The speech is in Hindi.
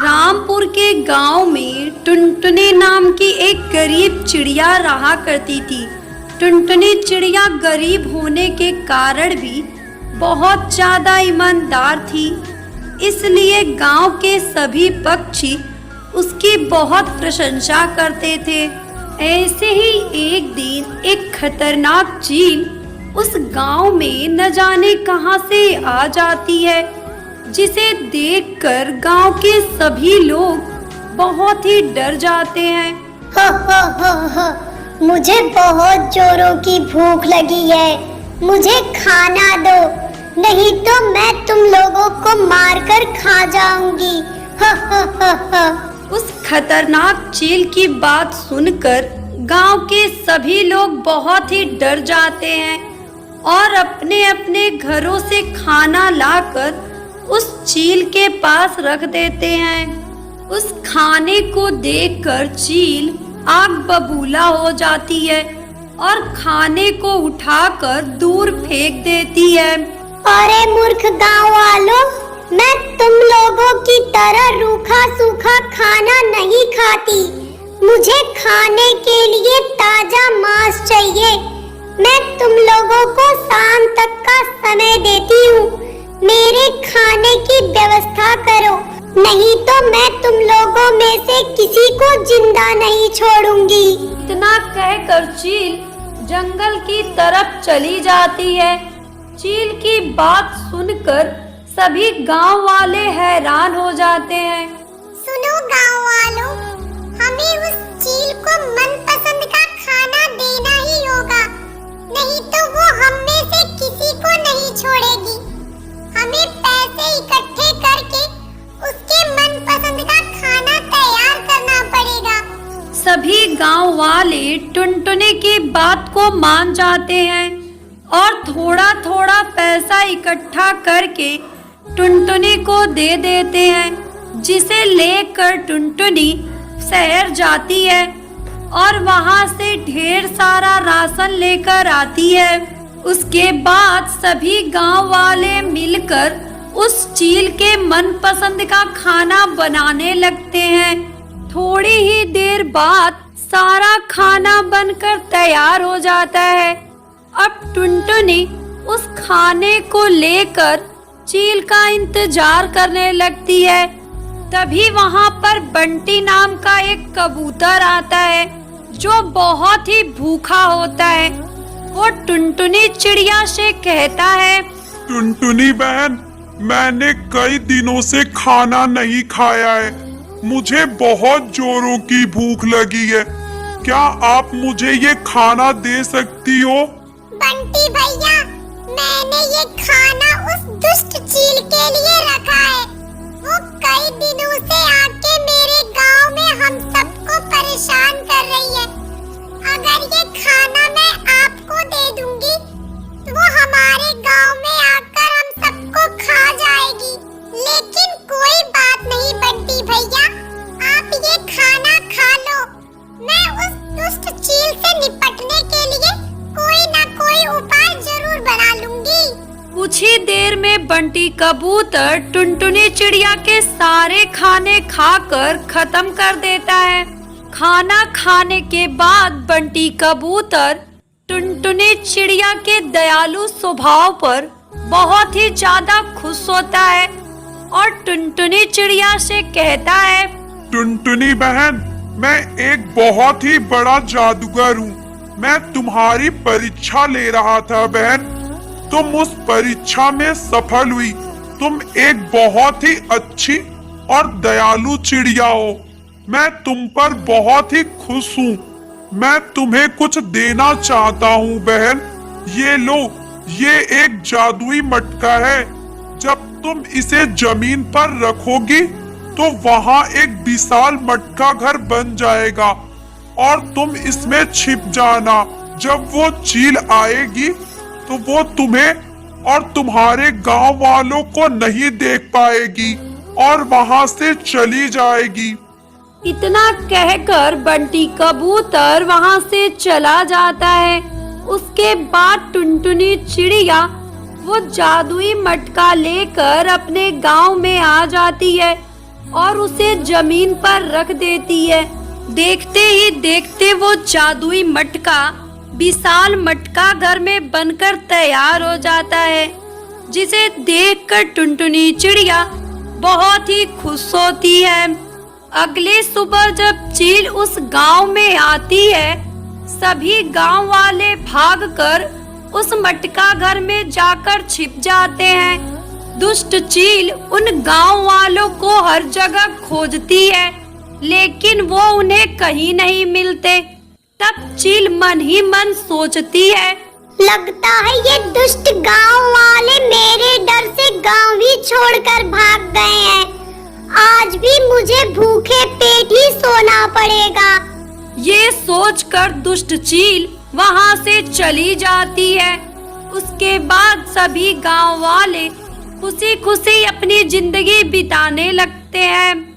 रामपुर के गांव में टुनटुनी नाम की एक गरीब चिड़िया रहा करती थी। टुनटुनी चिड़िया गरीब होने के कारण भी बहुत ज्यादा ईमानदार थी, इसलिए गांव के सभी पक्षी उसकी बहुत प्रशंसा करते थे। ऐसे ही एक दिन एक खतरनाक चील उस गांव में न जाने कहां से आ जाती है, जिसे देखकर गांव के सभी लोग बहुत ही डर जाते हैं। मुझे बहुत जोरों की भूख लगी है, मुझे खाना दो, नहीं तो मैं तुम लोगों को मारकर खा जाऊंगी। उस खतरनाक चील की बात सुनकर गांव के सभी लोग बहुत ही डर जाते हैं और अपने अपने घरों से खाना लाकर उस चील के पास रख देते हैं। उस खाने को देखकर चील आग बबूला हो जाती है और खाने को उठाकर दूर फेंक देती है। अरे मूर्ख गांव वालों, मैं तुम लोगों की तरह रूखा सूखा खाना नहीं खाती। मुझे खाने के लिए ताजा मांस चाहिए। मैं तुम लोगों को शाम तक का समय देती हूँ, मेरे खाने की व्यवस्था करो, नहीं तो मैं तुम लोगों में से किसी को जिंदा नहीं छोड़ूंगी। इतना कहकर चील जंगल की तरफ चली जाती है। चील की बात सुनकर सभी गांव वाले हैरान हो जाते हैं। सुनो गांव वालों, हमें उस चील को मनपसंद का खाना देना ही होगा, नहीं तो वो हम में से किसी को नहीं छोड़ेगी। हमें पैसे इकट्ठे करके उसके मनपसंद का खाना तैयार करना पड़ेगा। सभी गांव वाले टुनटुनी की बात को मान जाते हैं और थोड़ा थोड़ा पैसा इकट्ठा करके टुनटुनी को दे देते हैं, जिसे लेकर टुनटुनी शहर जाती है और वहां से ढेर सारा राशन लेकर आती है। उसके बाद सभी गांव वाले मिलकर उस चील के मनपसंद का खाना बनाने लगते हैं। थोड़ी ही देर बाद सारा खाना बनकर तैयार हो जाता है। अब टुनटुनी उस खाने को लेकर चील का इंतजार करने लगती है। तभी वहां पर बंटी नाम का एक कबूतर आता है, जो बहुत ही भूखा होता है। वो टुनटुनी चिड़िया से कहता है, टुनटुनी बहन, मैंने कई दिनों से खाना नहीं खाया है, मुझे बहुत जोरों की भूख लगी है, क्या आप मुझे ये खाना दे सकती हो? बंटी भैया, मैंने ये खाना उस दुष्ट चील के लिए रखा है। वो कई दिनों से आके मेरे गांव में हम सबको परेशान कर रही है। अगर ये खाना मैं आपको दे दूंगी, तो वो हमारे गांव में आकर हम सबको खा जाएगी। लेकिन कोई बात नहीं बंटी भैया, आप ये खाना खा लो। मैं उस दुष्ट चील से निपटने के लिए कोई ना कोई उपाय जरूर बना लूंगी। कुछ ही देर में बंटी कबूतर टुनटुनी चिड़िया के सारे खाने खाकर खत्म कर देता है। खाना खाने के बाद बंटी कबूतर टुनटुनी चिड़िया के दयालु स्वभाव पर बहुत ही ज्यादा खुश होता है और टुनटुनी चिड़िया से कहता है, टुनटुनी बहन, मैं एक बहुत ही बड़ा जादूगर हूँ। मैं तुम्हारी परीक्षा ले रहा था बहन, तुम उस परीक्षा में सफल हुई। तुम एक बहुत ही अच्छी और दयालु चिड़िया हो। मैं तुम पर बहुत ही खुश हूँ। मैं तुम्हें कुछ देना चाहता हूँ बहन। ये लो, ये एक जादुई मटका है। जब तुम इसे जमीन पर रखोगी तो वहाँ एक विशाल मटका घर बन जाएगा और तुम इसमें छिप जाना। जब वो चील आएगी तो वो तुम्हें और तुम्हारे गांव वालों को नहीं देख पाएगी और वहां से चली जाएगी। इतना कहकर बंटी कबूतर वहां से चला जाता है। उसके बाद टुनटुनी चिड़िया वो जादुई मटका लेकर अपने गांव में आ जाती है और उसे जमीन पर रख देती है। देखते ही देखते वो जादुई मटका विशाल मटका घर में बनकर तैयार हो जाता है, जिसे देखकर टुनटुनी चिड़िया बहुत ही खुश होती है। अगले सुबह जब चील उस गांव में आती है, सभी गांव वाले भागकर उस मटका घर में जाकर छिप जाते हैं। दुष्ट चील उन गांव वालों को हर जगह खोजती है, लेकिन वो उन्हें कहीं नहीं मिलते। तब चील मन ही मन सोचती है, लगता है ये दुष्ट गांव वाले मेरे डर से गांव ही छोड़कर भाग गए हैं। आज भी मुझे भूखे पेट ही सोना पड़ेगा। ये सोचकर दुष्ट चील वहां से चली जाती है। उसके बाद सभी गांव वाले खुशी खुशी अपनी जिंदगी बिताने लगते हैं।